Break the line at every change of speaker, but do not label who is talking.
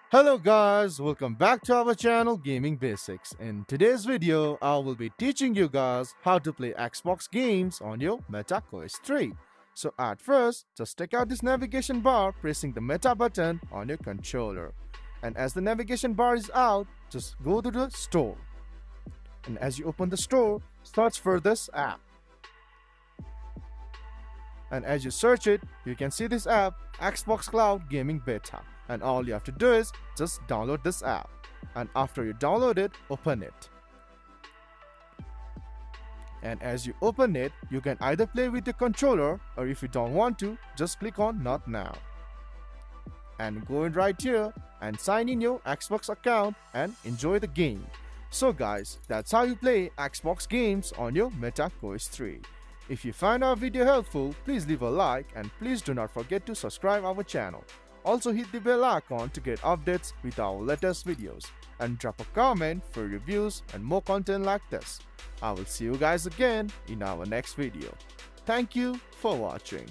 Hello guys, welcome back to our channel Gaming Basics. In today's video, I will be teaching you guys how to play Xbox games on your MetaQuest 3. So at first, just take out this navigation bar pressing the Meta button on your controller. And as the navigation bar is out, just go to the store. And as you open the store, search for this app. And as you search it, you can see this app, Xbox Cloud Gaming Beta. And all you have to do is just download this app. And after you download it, open it. And as you open it, you can either play with the controller, or if you don't want to, just click on Not Now. And go in right here and sign in your Xbox account and enjoy the game. So guys, that's how you play Xbox games on your MetaQuest 3. If you find our video helpful, please leave a like and please do not forget to subscribe our channel. Also hit the bell icon to get updates with our latest videos and drop a comment for reviews and more content like this. I will see you guys again in our next video. Thank you for watching.